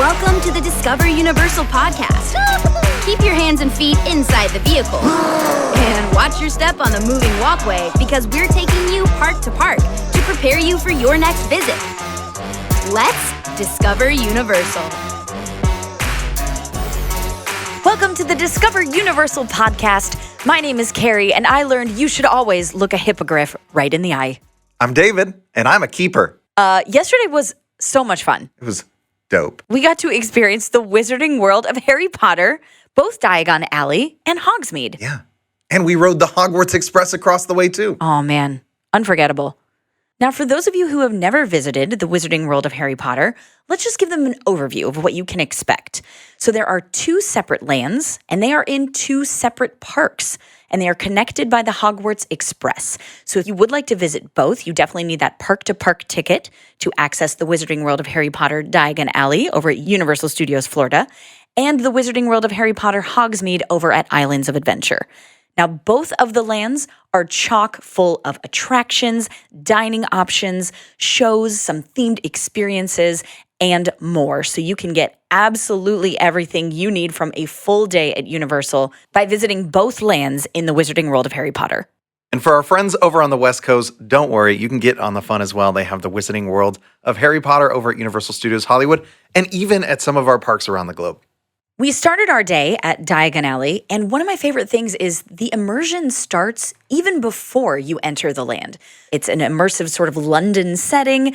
Welcome to the Discover Universal podcast. Keep your hands and feet inside the vehicle. And watch your step on the moving walkway because we're taking you park to park to prepare you for your next visit. Let's Discover Universal. Welcome to the Discover Universal podcast. My name is Kari, and I learned you should always look a hippogriff right in the eye. I'm David, and I'm a keeper. Yesterday was so much fun. It was dope. We got to experience the wizarding world of Harry Potter, both Diagon Alley and Hogsmeade. Yeah. And we rode the Hogwarts Express across the way, too. Oh, man. Unforgettable. Now, for those of you who have never visited the wizarding world of Harry Potter, let's just give them an overview of what you can expect. So there are 2 separate lands, and they are in 2 separate parks, and they are connected by the Hogwarts Express. So if you would like to visit both, you definitely need that park-to-park ticket to access the wizarding world of Harry Potter Diagon Alley over at Universal Studios Florida, and the wizarding world of Harry Potter Hogsmeade over at Islands of Adventure. Now, both of the lands are chock full of attractions, dining options, shows, some themed experiences, and more. So you can get absolutely everything you need from a full day at Universal by visiting both lands in the wizarding world of Harry Potter. And for our friends over on the West Coast, don't worry, you can get on the fun as well. They have the wizarding world of Harry Potter over at Universal Studios Hollywood, and even at some of our parks around the globe. We started our day at Diagon Alley, and one of my favorite things is the immersion starts even before you enter the land. It's an immersive sort of London setting.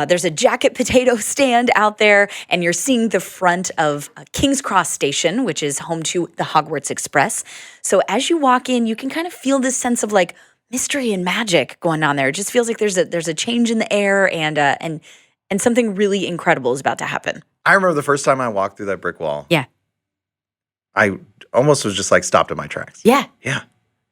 There's a jacket potato stand out there, and you're seeing the front of King's Cross Station, which is home to the Hogwarts Express. So as you walk in, you can kind of feel this sense of like mystery and magic going on there. It just feels like there's a change in the air, and something really incredible is about to happen. I remember the first time I walked through that brick wall. Yeah. I almost was just like stopped in my tracks. Yeah. Yeah.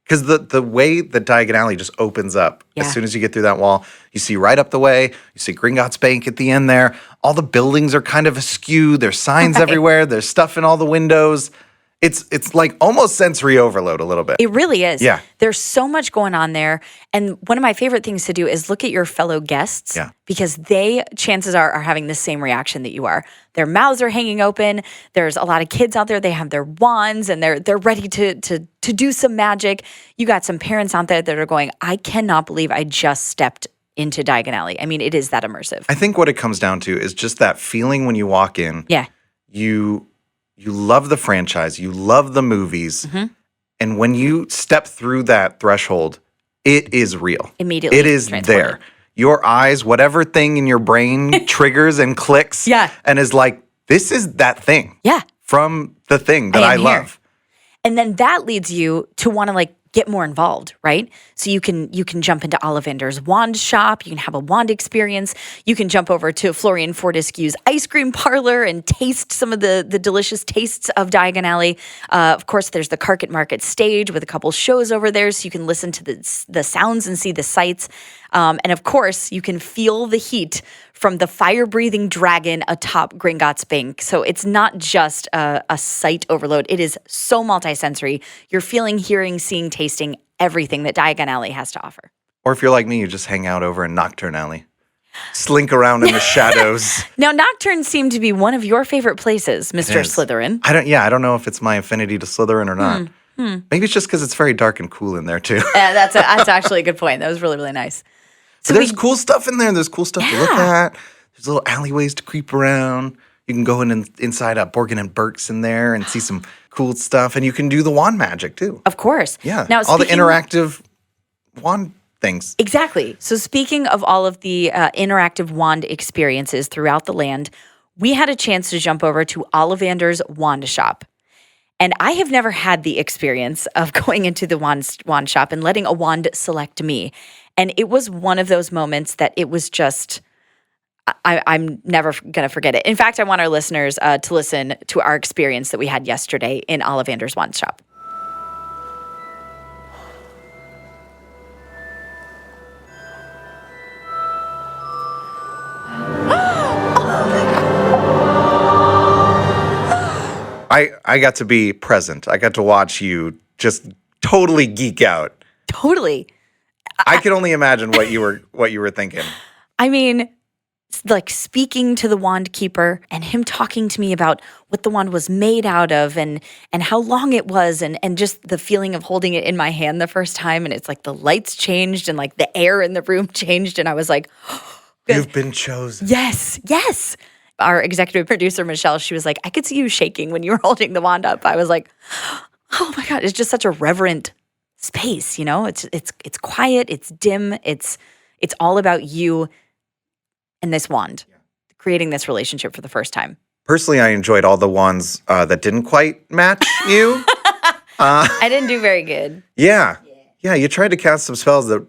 Because the way that Diagon Alley just opens up, as soon as you get through that wall, you see right up the way, you see Gringotts Bank at the end there. All the buildings are kind of askew. There's signs everywhere. There's stuff in all the windows. It's like almost sensory overload a little bit. It really is. Yeah. There's so much going on there. And one of my favorite things to do is look at your fellow guests because they, chances are having the same reaction that you are. Their mouths are hanging open. There's a lot of kids out there. They have their wands and they're ready to do some magic. You got some parents out there that are going, I cannot believe I just stepped into Diagon Alley. I mean, it is that immersive. I think what it comes down to is just that feeling when you walk in. Yeah. You love the franchise. You love the movies. Mm-hmm. And when you step through that threshold, it is real. Immediately. It is there. Your eyes, whatever thing in your brain triggers and clicks and is like, this is that thing. Yeah. From the thing that I love. And then that leads you to want to like get more involved, right? So you can jump into Ollivanders' wand shop. You can have a wand experience. You can jump over to Florian Fortescue's ice cream parlor and taste some of the delicious tastes of Diagon Alley. Of course, there's the Carpet Market stage with a couple shows over there, so you can listen to the sounds and see the sights. And of course, you can feel the heat from the fire-breathing dragon atop Gringotts Bank. So it's not just a sight overload. It is so multisensory. You're feeling, hearing, seeing, tasting everything that Diagon Alley has to offer. Or if you're like me, you just hang out over in Nocturn Alley. Slink around in the shadows. Now, Nocturne seemed to be one of your favorite places, Mr. Slytherin. I don't know if it's my affinity to Slytherin or not. Maybe it's just because it's very dark and cool in there, too. That's actually a good point. That was really, really nice. So there's cool stuff in there. There's cool stuff to look at. There's little alleyways to creep around. You can go inside Borgin and Burke's in there and see some cool stuff. And you can do the wand magic, too. Of course. Yeah. Now, all the interactive wand things. Exactly. So speaking of all of the interactive wand experiences throughout the land, we had a chance to jump over to Ollivanders' wand shop. And I have never had the experience of going into the wand shop and letting a wand select me. And it was one of those moments that it was just, I'm never going to forget it. In fact, I want our listeners to listen to our experience that we had yesterday in Ollivanders' wand shop. I got to be present. I got to watch you just totally geek out. Totally. I could only imagine what you were thinking. I mean, like speaking to the wand keeper and him talking to me about what the wand was made out of and how long it was and just the feeling of holding it in my hand the first time. And it's like the lights changed and like the air in the room changed. And I was like, You've been chosen. yes. Our executive producer, Michelle, she was like, I could see you shaking when you were holding the wand up. I was like, oh my God, it's just such a reverent space, you know? It's quiet, it's dim, it's all about you and this wand, creating this relationship for the first time. Personally, I enjoyed all the wands that didn't quite match you. I didn't do very good. Yeah, you tried to cast some spells that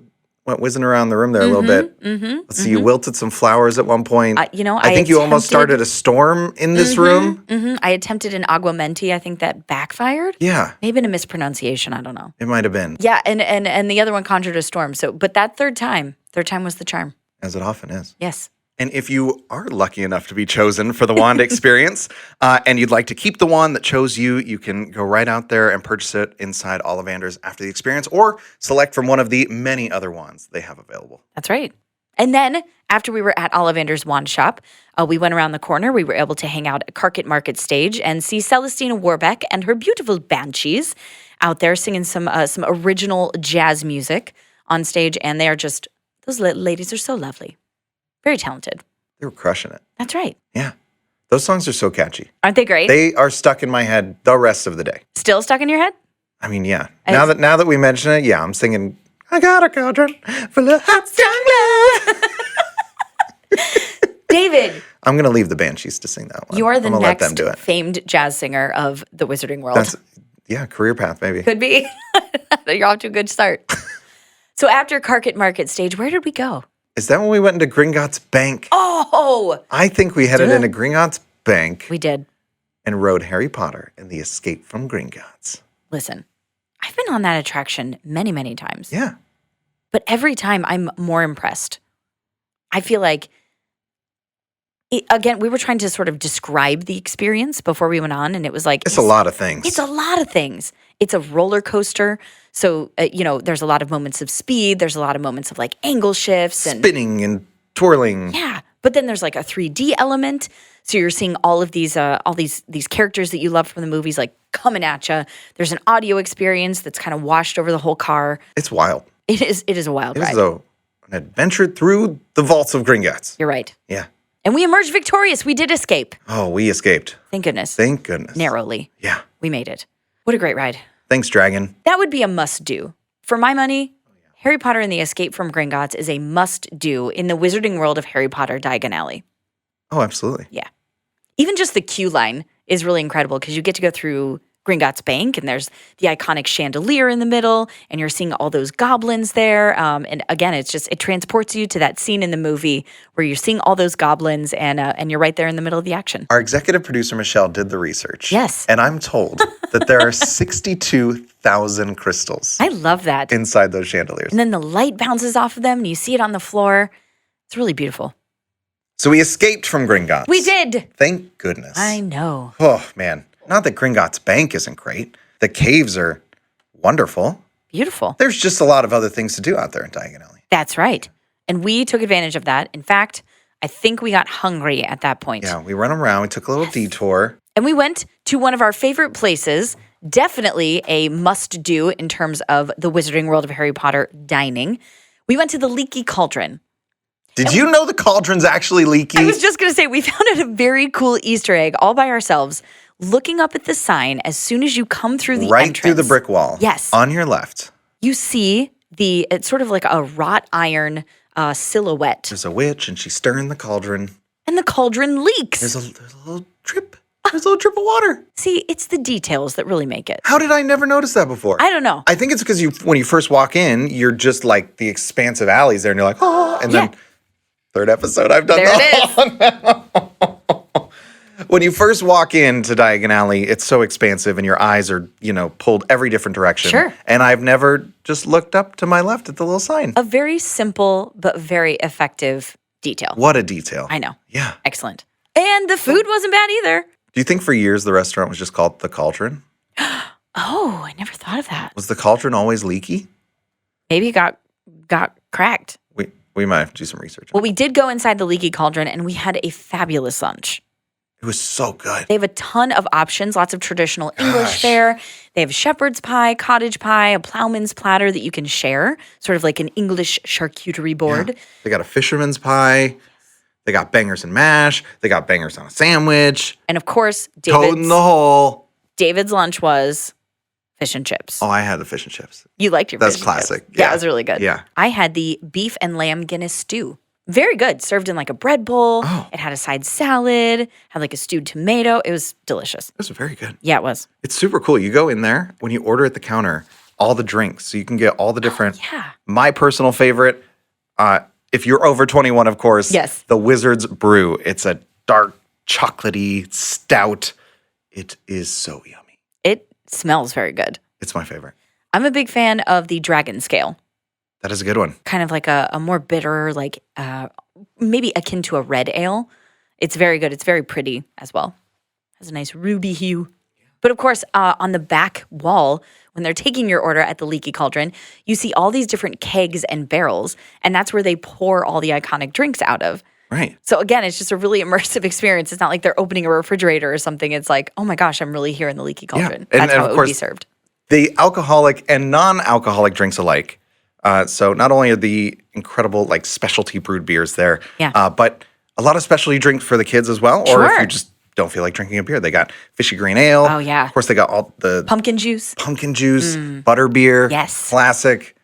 went whizzing around the room there a little bit. Let's see, you wilted some flowers at one point. I think you almost started a storm in this room. I attempted an aguamenti. I think that backfired. Yeah. Maybe a mispronunciation. I don't know. It might have been. Yeah, and the other one conjured a storm. So, but that third time was the charm. As it often is. Yes. And if you are lucky enough to be chosen for the wand experience and you'd like to keep the wand that chose you, you can go right out there and purchase it inside Ollivanders after the experience or select from one of the many other wands they have available. That's right. And then after we were at Ollivanders Wand Shop, we went around the corner. We were able to hang out at Carket Market Stage and see Celestina Warbeck and her beautiful banshees out there singing some original jazz music on stage. And they are just, those ladies are so lovely. Very talented. They were crushing it. That's right. Yeah. Those songs are so catchy. Aren't they great? They are stuck in my head the rest of the day. Still stuck in your head? I mean, yeah. Now that we mention it, yeah, I'm singing, I got a cauldron full of hot strong love. David. I'm going to leave the Banshees to sing that one. You are the next let them do it. famed jazz singer of the Wizarding World. Career path, maybe. Could be. You're off to a good start. So after Carket Market Stage, where did we go? Is that when we went into Gringotts Bank? Oh! I think we headed into Gringotts Bank. We did. And rode Harry Potter and the Escape from Gringotts. Listen, I've been on that attraction many, many times. Yeah. But every time I'm more impressed. I feel like, again, we were trying to sort of describe the experience before we went on, and it was like... It's a lot of things. It's a lot of things. It's a roller coaster. So, there's a lot of moments of speed. There's a lot of moments of like angle shifts and spinning and twirling. Yeah. But then there's like a 3D element. So you're seeing all of these characters that you love from the movies like coming at you. There's an audio experience that's kind of washed over the whole car. It's wild. It is a wild ride. It is an adventure through the vaults of Gringotts. You're right. Yeah. And we emerged victorious. We did escape. Oh, we escaped. Thank goodness. Thank goodness. Narrowly. Yeah. We made it. What a great ride. Thanks, Dragon. That would be a must-do. For my money, Harry Potter and the Escape from Gringotts is a must-do in the Wizarding World of Harry Potter Diagon Alley. Oh, absolutely. Yeah. Even just the queue line is really incredible because you get to go through Gringotts Bank and there's the iconic chandelier in the middle and you're seeing all those goblins there. And again, it transports you to that scene in the movie where you're seeing all those goblins and you're right there in the middle of the action. Our executive producer, Michelle, did the research. Yes. And I'm told that there are 62,000 crystals. I love that. Inside those chandeliers. And then the light bounces off of them and you see it on the floor. It's really beautiful. So we escaped from Gringotts. We did. Thank goodness. I know. Oh, man. Not that Gringotts Bank isn't great. The caves are wonderful. Beautiful. There's just a lot of other things to do out there in Diagon Alley. That's right. And we took advantage of that. In fact, I think we got hungry at that point. Yeah, we went around. We took a little detour. And we went to one of our favorite places, definitely a must-do in terms of the Wizarding World of Harry Potter dining. We went to the Leaky Cauldron. Did you know the cauldron's actually leaky? I was just going to say, we found it a very cool Easter egg all by ourselves, looking up at the sign as soon as you come through the right entrance. through the brick wall. Yes. On your left. You see it's sort of like a wrought iron silhouette. There's a witch and she's stirring the cauldron. And the cauldron leaks. There's a little drip. There's a little drip of water. See, it's the details that really make it. How did I never notice that before? I don't know. I think it's because when you first walk in, you're just like the expansive alleys there and you're like, oh, and then third episode I've done there it is. When you first walk into Diagon Alley, it's so expansive and your eyes are, pulled every different direction. Sure. And I've never just looked up to my left at the little sign. A very simple but very effective detail. What a detail. I know. Yeah. Excellent. And the food wasn't bad either. Do you think for years the restaurant was just called the Cauldron? Oh, I never thought of that. Was the Cauldron always leaky? Maybe it got cracked. We We might have to do some research. Well, we did go inside the Leaky Cauldron, and we had a fabulous lunch. It was so good. They have a ton of options, lots of traditional English fare. They have shepherd's pie, cottage pie, a plowman's platter that you can share, sort of like an English charcuterie board. Yeah. They got a fisherman's pie. They got bangers and mash. They got bangers on a sandwich. And of course, Toad in the hole. David's lunch was fish and chips. Oh, I had the fish and chips. You liked your That's fish classic. and chips. Yeah, it was really good. Yeah. I had the beef and lamb Guinness stew. Very good. Served in like a bread bowl. Oh. It had a side salad, had like a stewed tomato. It was delicious. It was very good. Yeah, it was. It's super cool. You go in there, when you order at the counter, all the drinks. So you can get all the different. Yeah. My personal favorite, if you're over 21, of course. Yes. The Wizard's Brew. It's a dark, chocolatey stout. It is so yummy. It smells very good. It's my favorite. I'm a big fan of the dragon scale. That is a good one. Kind of like a more bitter, like maybe akin to a red ale. It's very good. It's very pretty as well. Has a nice ruby hue. But of course, on the back wall, when they're taking your order at the Leaky Cauldron, you see all these different kegs and barrels, and that's where they pour all the iconic drinks out of. Right. So again, it's just a really immersive experience. It's not like they're opening a refrigerator or something. It's like, oh my gosh, I'm really here in the Leaky Cauldron. And That's how of it would course, be served. The alcoholic and non-alcoholic drinks alike. So not only are the incredible like specialty brewed beers there, but a lot of specialty drinks for the kids as well. Or if you just don't feel like drinking a beer, they got fishy green ale. Oh, yeah. Of course, they got all the Pumpkin juice. butter beer. Yes. Classic.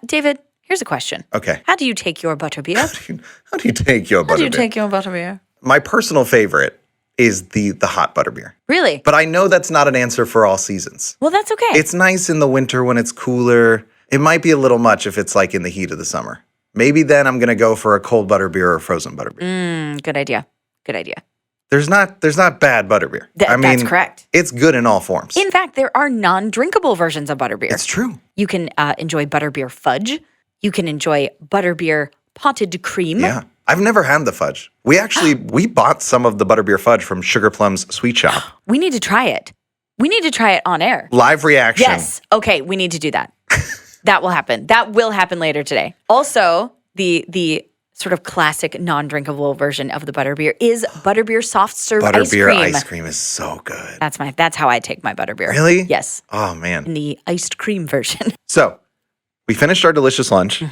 David, here's a question. Okay. How do you take your butterbeer? How do you take your butterbeer? How do you take your butterbeer? My personal favorite is the hot butterbeer. Really? But I know that's not an answer for all seasons. Well, that's okay. It's nice in the winter when it's cooler. It might be a little much if it's like in the heat of the summer. Maybe then I'm going to go for a cold butterbeer or a frozen butterbeer. Good idea. Good idea. There's not bad butterbeer. That's correct. It's good in all forms. In fact, there are non-drinkable versions of butterbeer. It's true. You can enjoy butterbeer fudge. You can enjoy butterbeer potted cream. Yeah. I've never had the fudge. We bought some of the butterbeer fudge from Sugar Plum's Sweet Shop. We need to try it. We need to try it on air. Live reaction. Yes. Okay, we need to do that. That will happen. That will happen later today. Also, the sort of classic non-drinkable version of the butterbeer is butterbeer soft serve ice cream. Butterbeer ice cream is so good. That's how I take my butterbeer. Really? Yes. Oh, man. In the iced cream version. So, we finished our delicious lunch,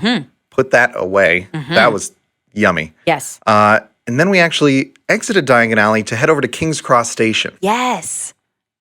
put that away. That was yummy. Yes. And then we actually exited Diagon Alley to head over to King's Cross Station. Yes.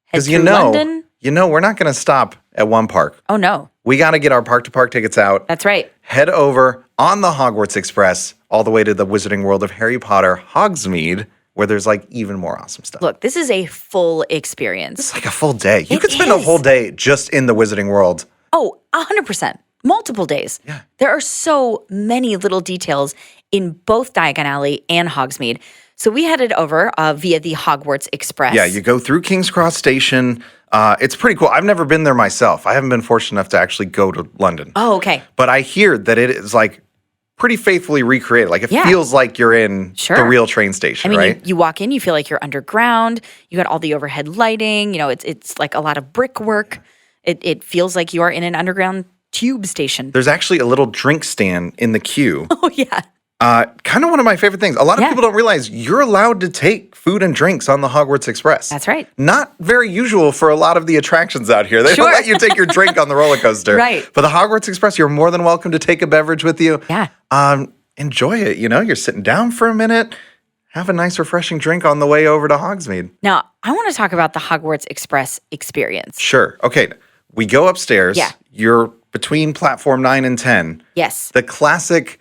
Because London. we're not going to stop at one park. Oh, no. We got to get our park-to-park tickets out. That's right. Head over on the Hogwarts Express all the way to the Wizarding World of Harry Potter, Hogsmeade, where there's like even more awesome stuff. Look, this is a full experience. It's like a full day. You It could spend a is. whole day just in the Wizarding World. Oh, 100%. Multiple days. Yeah. There are so many little details in both Diagon Alley and Hogsmeade. So we headed over via the Hogwarts Express. Yeah, you go through King's Cross Station. It's pretty cool. I've never been there myself. I haven't been fortunate enough to actually go to London. Oh, okay. But I hear that it is like pretty faithfully recreated. Like it Yeah. feels like you're in Sure. the real train station, I mean, right? you walk in, you feel like you're underground. You got all the overhead lighting. You know, it's like a lot of brickwork. It feels like you are in an underground tube station. There's actually a little drink stand in the queue. Oh, yeah. Kind of one of my favorite things. A lot of Yeah. people don't realize you're allowed to take food and drinks on the Hogwarts Express. That's right. Not very usual for a lot of the attractions out here. They Sure. don't let you take your drink on the roller coaster. Right. But the Hogwarts Express, you're more than welcome to take a beverage with you. Yeah. Enjoy it. You know, you're sitting down for a minute, have a nice refreshing drink on the way over to Hogsmeade. Now, I want to talk about the Hogwarts Express experience. Sure. Okay. We go upstairs. Yeah. You're between platform 9 and 10. Yes. The classic,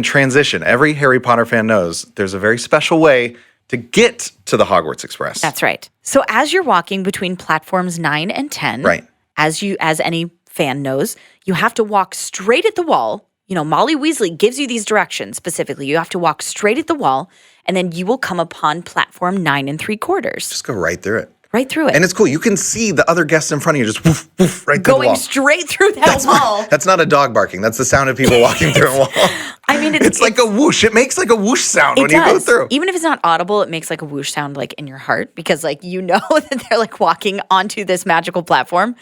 transition. Every Harry Potter fan knows there's a very special way to get to the Hogwarts Express. That's right. So as you're walking between platforms 9 and 10, Right. as any fan knows, you have to walk straight at the wall. You know, Molly Weasley gives you these directions specifically. You have to walk straight at the wall, and then you will come upon platform 9 3/4. Just go right through it. Right through it. And it's cool. You can see the other guests in front of you just woof, woof, right through the going wall. straight through that wall. That's not a dog barking. That's the sound of people walking through a wall. I mean, It's like a whoosh. It makes like a whoosh sound when you go through. Even if it's not audible, it makes like a whoosh sound like in your heart because like you know that they're like walking onto this magical platform.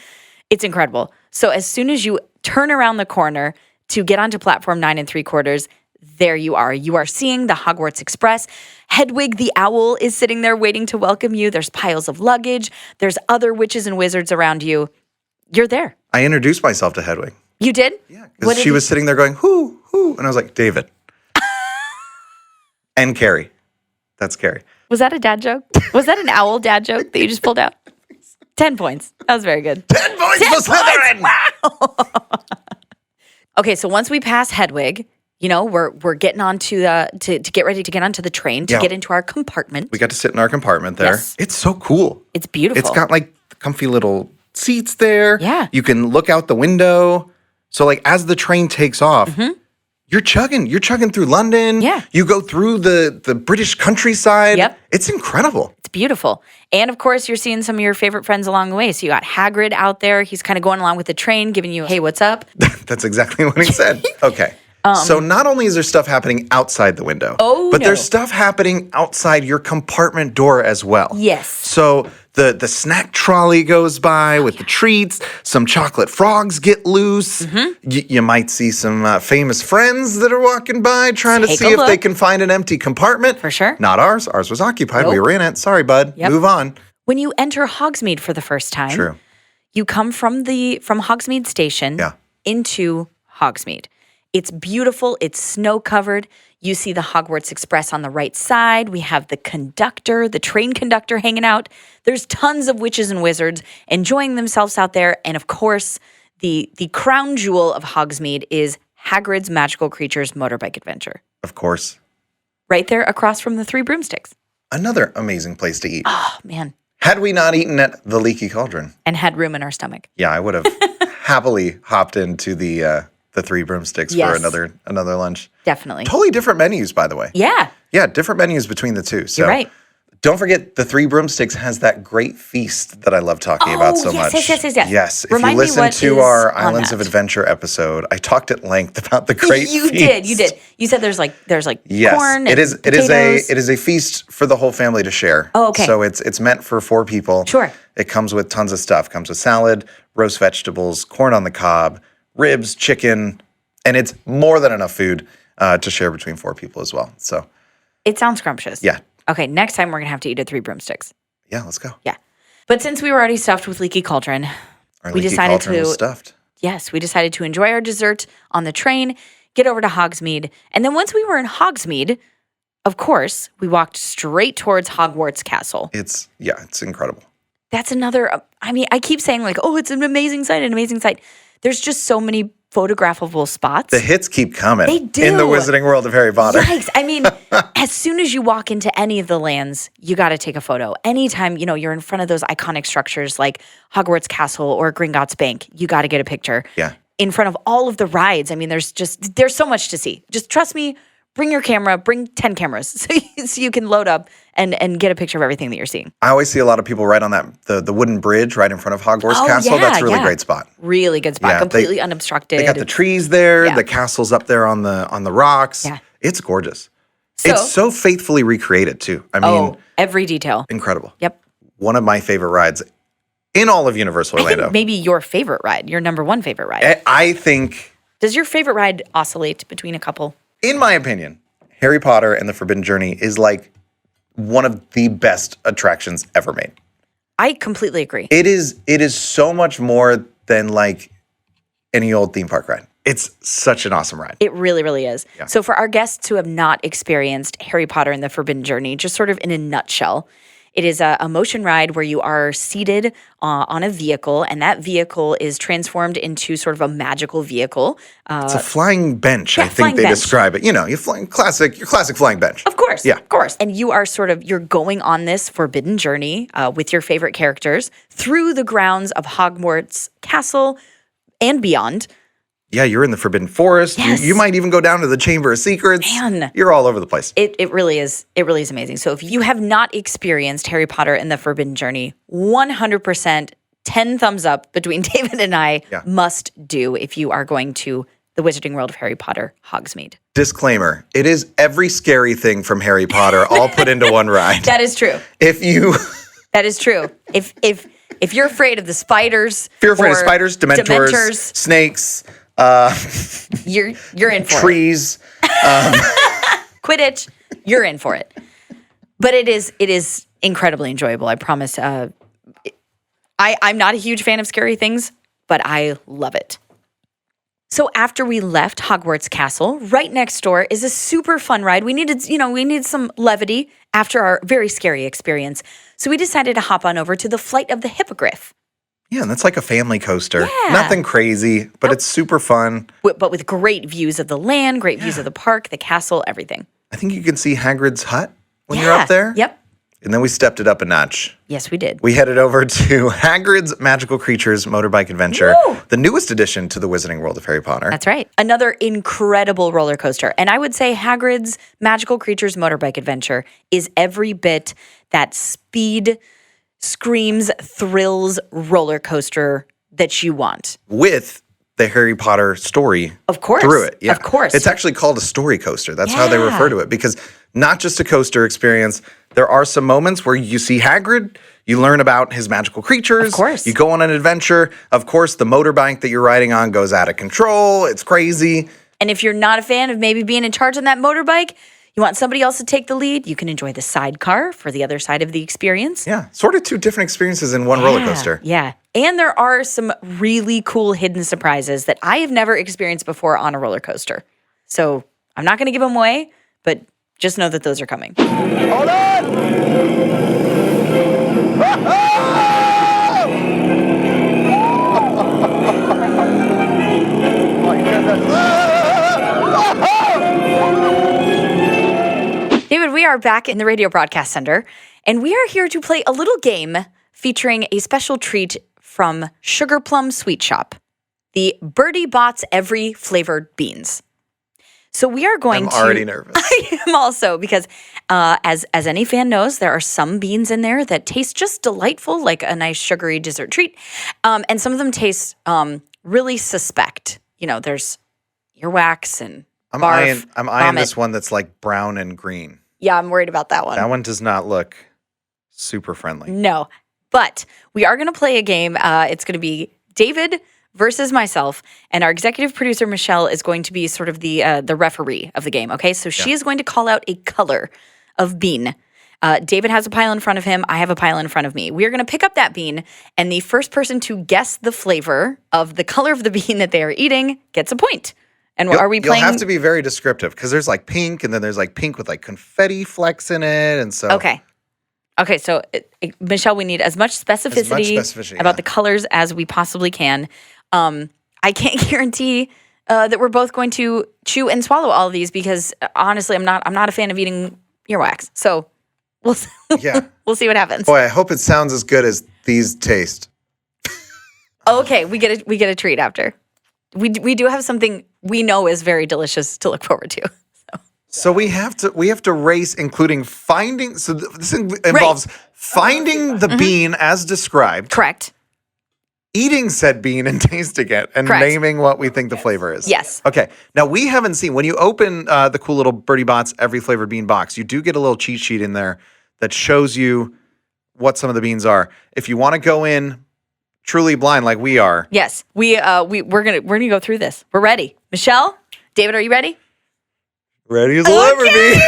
It's incredible. So as soon as you turn around the corner, to get onto platform 9 3/4, there you are. You are seeing the Hogwarts Express. Hedwig the owl is sitting there waiting to welcome you. There's piles of luggage. There's other witches and wizards around you. You're there. I introduced myself to Hedwig. You did? Yeah, because she was sitting there going, who? And I was like, David. And Kari. That's Kari. Was that a dad joke? Was that an owl dad joke that you just pulled out? 10 points. That was very good. 10 points for Slytherin! Wow! Okay, so once we pass Hedwig, we're getting on to get ready to get onto the train to get into our compartment. We got to sit in our compartment there. Yes. It's so cool. It's beautiful. It's got like comfy little seats there. Yeah. You can look out the window. So like as the train takes off, you're chugging through London. Yeah. You go through the British countryside. Yep. It's incredible. It's beautiful. And of course, you're seeing some of your favorite friends along the way. So you got Hagrid out there. He's kind of going along with the train, giving you, hey, what's up? That's exactly what he said. Okay. So not only is there stuff happening outside the window, but there's stuff happening outside your compartment door as well. Yes. So the snack trolley goes by with the treats. Some chocolate frogs get loose. You might see some famous friends that are walking by trying to see if they can find an empty compartment. For sure. Not ours. Ours was occupied. We were in it. Sorry, bud. Yep. Move on. When you enter Hogsmeade for the first time, True. you come from Hogsmeade Station into Hogsmeade. It's beautiful. It's snow-covered. You see the Hogwarts Express on the right side. We have the train conductor hanging out. There's tons of witches and wizards enjoying themselves out there. And of course, the crown jewel of Hogsmeade is Hagrid's Magical Creatures Motorbike Adventure. Of course. Right there across from the Three Broomsticks. Another amazing place to eat. Oh, man. Had we not eaten at the Leaky Cauldron. And had room in our stomach. Yeah, I would have happily hopped into the Three Broomsticks for another lunch. Definitely. Totally different menus, by the way. Yeah. Yeah, different menus between the two. So You're right. Don't forget, the Three Broomsticks has that great feast that I love talking about so much. Yes. Yes. Remind if you me listen what to is our on Islands that. of Adventure episode, I talked at length about the great feast. You did. You said there's Yes, corn it is. and It potatoes. is a feast for the whole family to share. Oh, okay. So it's meant for 4 people. Sure. It comes with tons of stuff. Comes with salad, roast vegetables, corn on the cob, ribs, chicken, and it's more than enough food to share between 4 people as well. So It sounds scrumptious. yeah, Okay, next time we're going to have to eat at Three Broomsticks. yeah. Let's go. Yeah. But since we were already stuffed with Leaky Cauldron, Our we Leaky decided Cauldron was to stuffed. Yes, we decided to enjoy our dessert on the train, get over to Hogsmeade, and then once we were in Hogsmeade, of course, we walked straight towards Hogwarts Castle. It's incredible. That's another, I keep saying it's an amazing sight. There's just so many photographable spots. The hits keep coming. They do. In the Wizarding World of Harry Potter. Yikes. As soon as you walk into any of the lands, you got to take a photo. Anytime, you're in front of those iconic structures like Hogwarts Castle or Gringotts Bank, you got to get a picture. Yeah. In front of all of the rides. There's so much to see. Just trust me. Bring your camera, bring 10 cameras so you can load up and get a picture of everything that you're seeing. I always see a lot of people right on the wooden bridge right in front of Hogwarts Castle. That's a really great spot. Really good spot. Yeah, completely unobstructed. They got the trees there. Yeah. The castle's up there on the rocks. Yeah. It's gorgeous. It's so faithfully recreated too. Every detail. Incredible. Yep. One of my favorite rides in all of Universal Orlando. I think maybe your favorite ride, your number one favorite ride. I think. Does your favorite ride oscillate between a couple? In my opinion, Harry Potter and the Forbidden Journey is like one of the best attractions ever made. I completely agree. It is so much more than like any old theme park ride. It's such an awesome ride. It really, really is. Yeah. So for our guests who have not experienced Harry Potter and the Forbidden Journey, just sort of in a nutshell, it is a motion ride where you are seated on a vehicle, and that vehicle is transformed into sort of a magical vehicle. It's a flying bench, I think flying they bench. describe it. Your classic flying bench. Of course. Yeah. Of course. And you are you're going on this forbidden journey with your favorite characters through the grounds of Hogwarts Castle and beyond. Yeah, you're in the Forbidden Forest. Yes. You might even go down to the Chamber of Secrets. Man. You're all over the place. It really is. It really is amazing. So if you have not experienced Harry Potter and the Forbidden Journey, 100%, 10 thumbs up between David and I must do if you are going to the Wizarding World of Harry Potter, Hogsmeade. Disclaimer, it is every scary thing from Harry Potter all put into one ride. That is true. That is true. If you're afraid of the spiders, if you're afraid of spiders, Dementors, snakes, You're in for trees. Quidditch, you're in for it. But it is incredibly enjoyable, I promise. I'm not a huge fan of scary things, but I love it. So after we left Hogwarts Castle, right next door is a super fun ride. We needed some levity after our very scary experience. So we decided to hop on over to the Flight of the Hippogriff. Yeah, and that's like a family coaster. Yeah. Nothing crazy, but it's super fun. But with great views of the land, great views of the park, the castle, everything. I think you can see Hagrid's hut when you're up there. Yep. And then we stepped it up a notch. Yes, we did. We headed over to Hagrid's Magical Creatures Motorbike Adventure, the newest addition to the Wizarding World of Harry Potter. That's right. Another incredible roller coaster. And I would say Hagrid's Magical Creatures Motorbike Adventure is every bit that speed, screams, thrills roller coaster that you want. With the Harry Potter story Of course. through it. Yeah. Of course. It's actually called a story coaster. That's how they refer to it. Because not just a coaster experience, there are some moments where you see Hagrid, you learn about his magical creatures. Of course. You go on an adventure. Of course, the motorbike that you're riding on goes out of control. It's crazy. And if you're not a fan of maybe being in charge on that motorbike, you want somebody else to take the lead, you can enjoy the sidecar for the other side of the experience. Yeah, sort of two different experiences in one roller coaster. Yeah. And there are some really cool hidden surprises that I have never experienced before on a roller coaster. So I'm not going to give them away, but just know that those are coming. Hold on! David, we are back in the Radio Broadcast Center, and we are here to play a little game featuring a special treat from Sugar Plum Sweet Shop, the Bertie Bott's Every Flavored Beans. So we are going to... I'm already nervous. I am also, because as any fan knows, there are some beans in there that taste just delightful, like a nice sugary dessert treat. And some of them taste really suspect. You know, there's earwax and barf, I'm eyeing vomit. this one that's like brown and green. Yeah, I'm worried about that one. That one does not look super friendly. No, but we are going to play a game. It's going to be David versus myself, and our executive producer, Michelle, is going to be sort of the referee of the game, okay? So she is going to call out a color of bean. David has a pile in front of him. I have a pile in front of me. We are going to pick up that bean, and the first person to guess the flavor of the color of the bean that they are eating gets a point. And are we playing? You'll have to be very descriptive because there's like pink, and then there's like pink with like confetti flecks in it, and so Okay, so Michelle, we need as much specificity about the colors as we possibly can. I can't guarantee that we're both going to chew and swallow all of these because honestly, I'm not a fan of eating earwax. So we'll see what happens. Boy, I hope it sounds as good as these taste. Okay, we get a treat after. We do have something we know is very delicious to look forward to. So we have to race, including finding. So this involves finding the bean as described. Correct. Eating said bean and tasting it and naming what we think the flavor is. Yes. Okay. Now we haven't seen, when you open the cool little Bertie Bott's Every Flavored Bean box, you do get a little cheat sheet in there that shows you what some of the beans are. If you want to go in truly blind like we are. Yes. We're gonna go through this. We're ready. Michelle, David, are you ready? Ready as we'll ever be.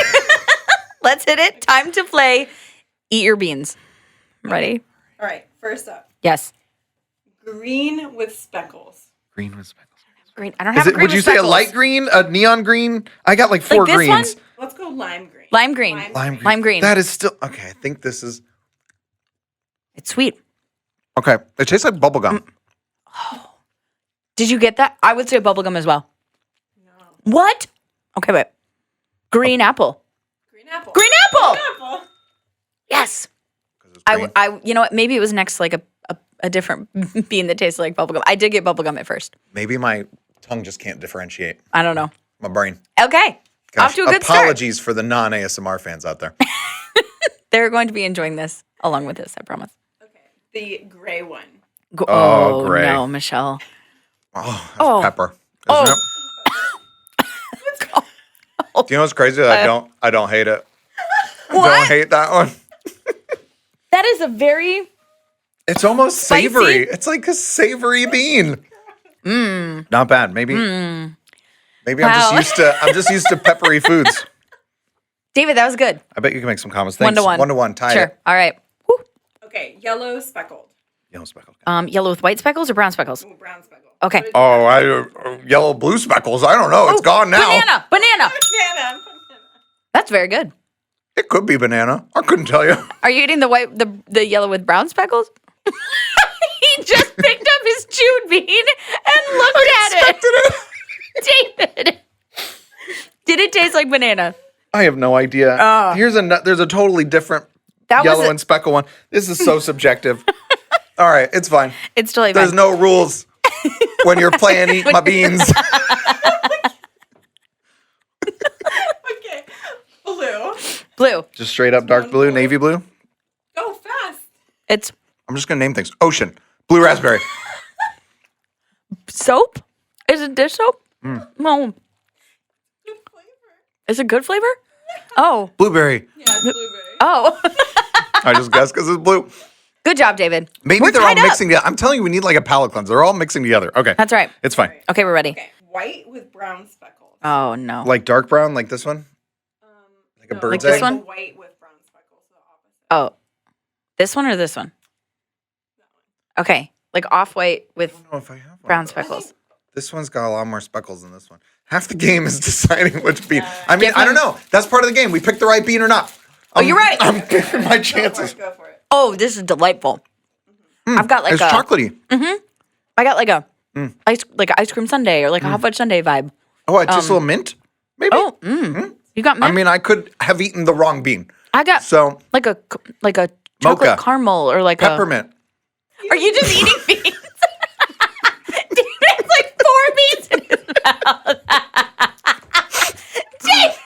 Let's hit it. Time to play. Eat your beans. Ready? All right, first up. Yes. Green with speckles. Green with speckles. Green. I don't have a green Would you with say a speckles. light green? A neon green? I got like four this greens. one? Let's go lime green. Lime green. Lime green. That is still okay. I think this is It's sweet. okay. It tastes like bubble gum. Did you get that? I would say bubblegum as well. No. What? Okay, wait. Green apple. Green apple. Green apple. Green apple. Yes. Green. I you know what? Maybe it was next to like a different bean that tasted like bubblegum. I did get bubblegum at first. Maybe my tongue just can't differentiate. I don't know. My brain. Okay. Gosh, Off to a good start. apologies for the non-ASMR fans out there. They're going to be enjoying this along with this, I promise. Okay, the gray one. Oh, gray. No, Michelle. Oh, that's pepper. Isn't it? Do you know what's crazy? I don't hate it. What? Don't hate that one. That is a very It's almost Spicy? savory. It's like a savory bean. Not bad. Maybe I'm Wow. just used to peppery foods. David, that was good. I bet you can make some comments. Thanks. 1-1. 1-1. Tie Sure. it. All right. Woo. Okay, yellow speckled. Yellow speckled. Yellow with white speckles or brown speckles? Ooh, brown speckled. Okay. Yellow blue speckles. I don't know. It's gone now. Banana. Banana. That's very good. It could be banana. I couldn't tell you. Are you eating the yellow with brown speckles? He just picked up his chewed bean and looked at it. David. Did it taste like banana? I have no idea. There's a totally different yellow and speckle one. This is so subjective. All right, it's fine. It's totally There's fine. no rules when you're playing Eat My Beans. Okay, blue. Blue. Just straight up dark blue, navy blue. Go fast. It's I'm just gonna name things. Ocean, blue raspberry. soap? Is it dish soap? No. Good flavor. Is it good flavor? Oh. Blueberry. Yeah, it's blueberry. Oh. I just guessed because it's blue. Good job, David. Maybe We're they're all tied up. mixing together. I'm telling you, we need like a palate cleanser. They're all mixing together. Okay. That's right. It's fine. Okay, we're ready. Okay, white with brown speckles. Oh, no. Like dark brown, like this one? Like a No, bird's Like this egg? one? White with brown speckles, the opposite. Oh. This one or this one? Okay. Like off-white with I don't know if I have one. brown speckles. This one's got a lot more speckles than this one. Half the game is deciding which bean. I mean, Give I don't them- know. That's part of the game. We pick the right bean or not. Oh, you're right. I'm giving my chances. Go for it. Oh, this is delightful. I've got like It's a chocolatey. I got like a ice cream sundae or like a hot fudge sundae vibe. Oh, it tastes a little mint? Maybe? Oh, you got mint? I mean, I could have eaten the wrong bean. I got So, like a chocolate Mocha. caramel or like peppermint. Are you just eating beans? David's like 4 beans in his mouth.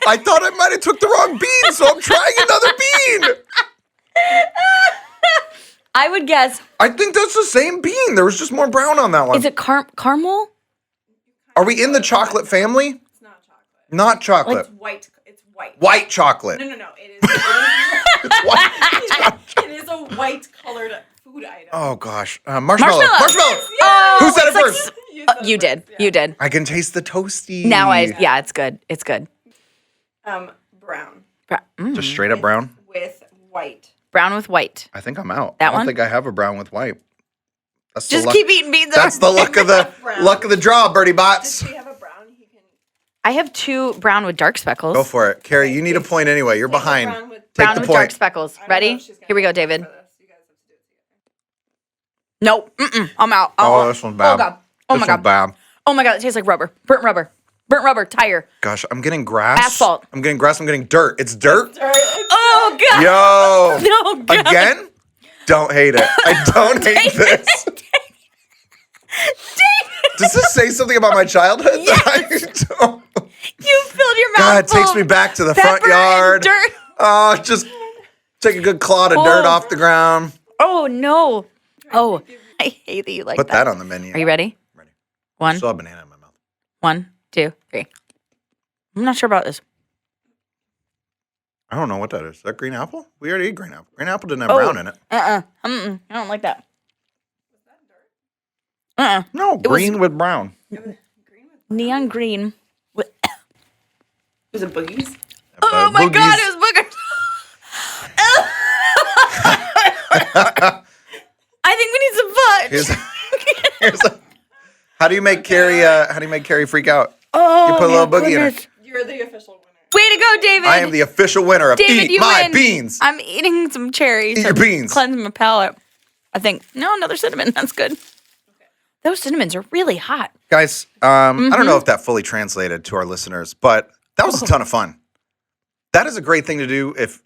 I thought I might have took the wrong bean, so I'm trying another bean. I would guess. I think that's the same bean. There was just more brown on that one. Is it caramel? Are we in the chocolate family? It's not chocolate. Not chocolate. It's white. It's white. White chocolate. No. It is. It's white. It's white. It is a white colored food item. Oh, gosh. Marshmallow. Marshmallow. Marshmallow. Oh, Who said it it's like first? You did. You did. I can taste the toasty. Now it's good. It's good. Brown Just straight up brown? with white. Brown with white. I think I'm out. That I don't one? think I have a brown with white. That's the Just luck. keep eating beans. That's the luck of the draw, Bertie Botts. Does he have a brown? He can I have 2 brown with dark speckles. Go for it. Carrie, you need a point anyway. You're behind. brown with- Take Brown the with point. dark speckles. I don't know Ready? if she's gonna Here we go, go David. for this. You guys have to do it Nope. together. I'm out. Oh, this one's bad. Oh, God. Oh, This my God. one's bad. Oh, my God. It tastes like rubber. Burnt rubber. Burnt rubber. Tire. Gosh, I'm getting grass. Asphalt. I'm getting grass. I'm getting dirt. It's dirt? Oh, God. Yo. No, God. Again? Don't hate it. I don't hate this. Does this say something about my childhood? That I don't? You filled your mouth God, it takes full me of back to the front pepper and yard. dirt. Oh, just take a good clod of dirt Oh. off the ground. Oh, no. Oh, I hate that you like Put that on the menu. Are you ready? Ready. One, Still have banana in my mouth. 1, 2, 3. I'm not sure about this. I don't know what that is. Is that green apple? We already ate green apple. Green apple didn't have brown in it. I don't like that. No, green with brown. Neon green. Was it boogies? Oh my God, Boogies. it was boogers. I think we need some fudge. Here's a- how do you make Carrie? How do you make Carrie freak out? Oh, You put a little my boogie in her. goodness. You're the official winner. Way to go, David. I am the official winner of David, Eat you My win. Beans. I'm eating some cherries. Eat your to beans. Cleanse my palate. I think. No, another cinnamon. That's good. Those cinnamons are really hot. Guys, I don't know if that fully translated to our listeners, but that was a ton of fun. That is a great thing to do if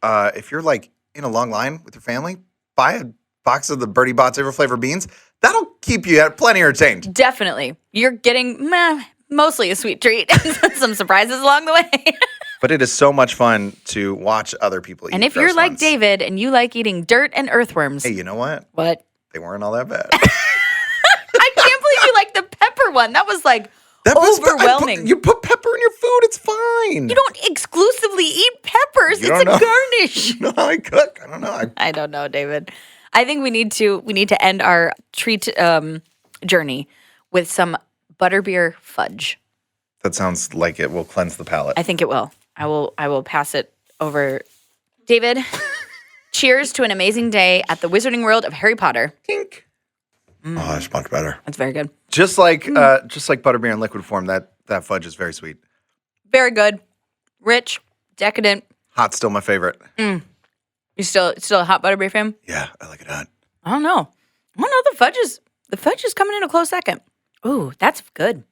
you're like in a long line with your family. Buy a box of the Bertie Bott Every Flavor beans. That'll keep you plenty entertained. Definitely. You're getting mostly a sweet treat and some surprises along the way. But it is so much fun to watch other people eat. And if you're gross like ones. David and you like eating dirt and earthworms, Hey, you know what? what? They weren't all that bad. I can't believe you like the pepper one. That was like That was- overwhelming. you put pepper in your food, it's fine. You don't exclusively eat peppers. You It's a don't know. garnish. You know how I cook? I don't know. I don't know, David. I think we need to end our treat journey with some butterbeer fudge. That sounds like it will cleanse the palate. I think it will. I will pass it over. David, cheers to an amazing day at the Wizarding World of Harry Potter. Tink. Oh, that's much better. That's very good. Just like butterbeer in liquid form, that fudge is very sweet. Very good. Rich, decadent. Hot's still my favorite. You still a hot butterbeer fan? Yeah, I like it hot. I don't know. The fudge is coming in a close second. Ooh, that's good.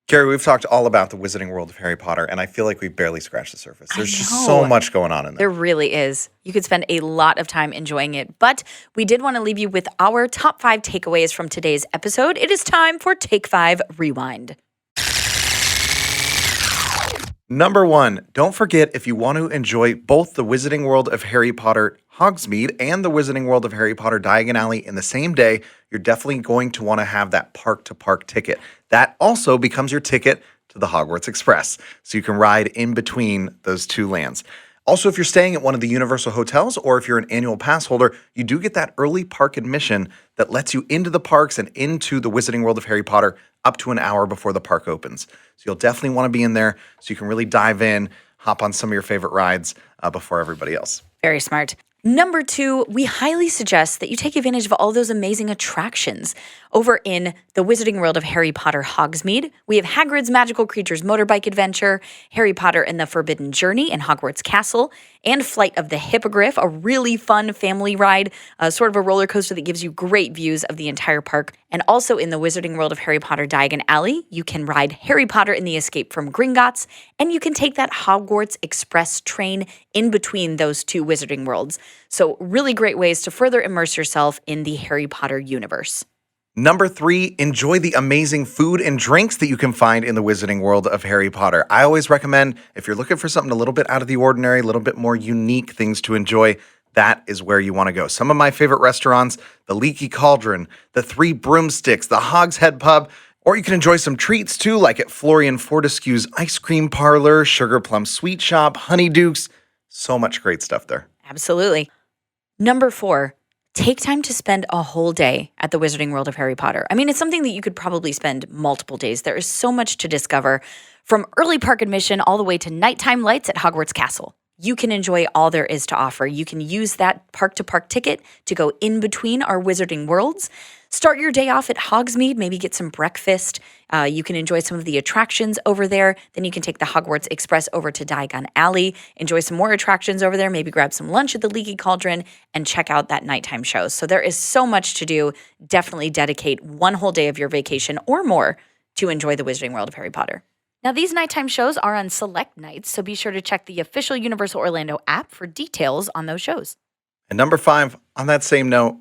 Kari, we've talked all about the Wizarding World of Harry Potter, and I feel like we've barely scratched the surface. There's just so much going on in there. There really is. You could spend a lot of time enjoying it, but we did want to leave you with our top 5 takeaways from today's episode. It is time for Take 5 Rewind. Number 1, don't forget, if you want to enjoy both the Wizarding World of Harry Potter Hogsmeade and the Wizarding World of Harry Potter Diagon Alley in the same day, you're definitely going to want to have that park-to-park ticket. That also becomes your ticket to the Hogwarts Express, so you can ride in between those two lands. Also, if you're staying at one of the Universal hotels or if you're an annual pass holder, you do get that early park admission that lets you into the parks and into the Wizarding World of Harry Potter up to an hour before the park opens. So you'll definitely want to be in there so you can really dive in, hop on some of your favorite rides before everybody else. Very smart. Number 2, we highly suggest that you take advantage of all those amazing attractions. Over in the Wizarding World of Harry Potter Hogsmeade, we have Hagrid's Magical Creatures Motorbike Adventure, Harry Potter and the Forbidden Journey in Hogwarts Castle, and Flight of the Hippogriff, a really fun family ride, sort of a roller coaster that gives you great views of the entire park. And also in the Wizarding World of Harry Potter Diagon Alley, you can ride Harry Potter and the Escape from Gringotts, and you can take that Hogwarts Express train in between those two Wizarding Worlds. So really great ways to further immerse yourself in the Harry Potter universe. Number 3, enjoy the amazing food and drinks that you can find in the Wizarding World of Harry Potter. I always recommend, if you're looking for something a little bit out of the ordinary, a little bit more unique things to enjoy, that is where you want to go. Some of my favorite restaurants, the Leaky Cauldron, the 3 Broomsticks, the Hogshead Pub, or you can enjoy some treats too, like at Florian Fortescue's Ice Cream Parlor, Sugar Plum Sweet Shop, Honeydukes. So much great stuff there. Absolutely. Number 4, take time to spend a whole day at the Wizarding World of Harry Potter. I mean, it's something that you could probably spend multiple days. There is so much to discover, from early park admission all the way to nighttime lights at Hogwarts Castle. You can enjoy all there is to offer. You can use that park-to-park ticket to go in between our Wizarding Worlds. Start your day off at Hogsmeade, maybe get some breakfast. You can enjoy some of the attractions over there. Then you can take the Hogwarts Express over to Diagon Alley, enjoy some more attractions over there, maybe grab some lunch at the Leaky Cauldron, and check out that nighttime show. So there is so much to do. Definitely dedicate one whole day of your vacation or more to enjoy the Wizarding World of Harry Potter. Now, these nighttime shows are on select nights, so be sure to check the official Universal Orlando app for details on those shows. And number 5, on that same note,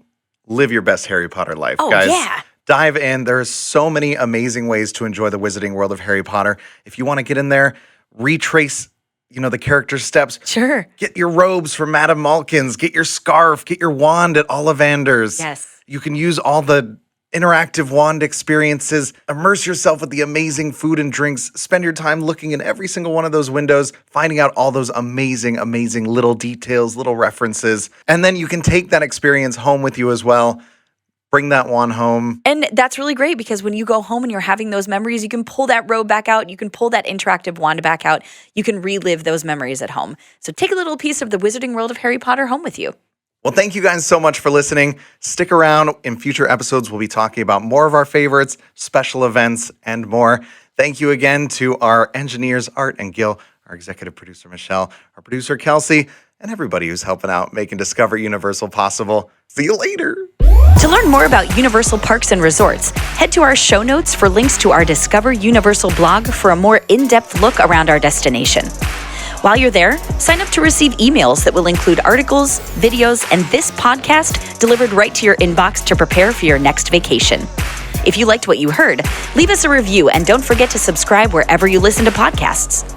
live your best Harry Potter life, Oh, guys. yeah. Dive in. There's so many amazing ways to enjoy the Wizarding World of Harry Potter. If you want to get in there, retrace, the character's steps. Sure. Get your robes from Madame Malkin's. Get your scarf. Get your wand at Ollivanders. Yes. You can use all the interactive wand experiences. Immerse yourself with the amazing food and drinks. Spend your time looking in every single one of those windows, finding out all those amazing, amazing little details, little references. And then you can take that experience home with you as well. Bring that wand home. And that's really great because when you go home and you're having those memories, you can pull that robe back out. You can pull that interactive wand back out. You can relive those memories at home. So take a little piece of the Wizarding World of Harry Potter home with you. Well, thank you guys so much for listening. Stick around. In future episodes, we'll be talking about more of our favorites, special events, and more. Thank you again to our engineers, Art and Gil, our executive producer, Michelle, our producer, Kelsey, and everybody who's helping out making Discover Universal possible. See you later. To learn more about Universal Parks and Resorts, head to our show notes for links to our Discover Universal blog for a more in-depth look around our destination. While you're there, sign up to receive emails that will include articles, videos, and this podcast delivered right to your inbox to prepare for your next vacation. If you liked what you heard, leave us a review and don't forget to subscribe wherever you listen to podcasts.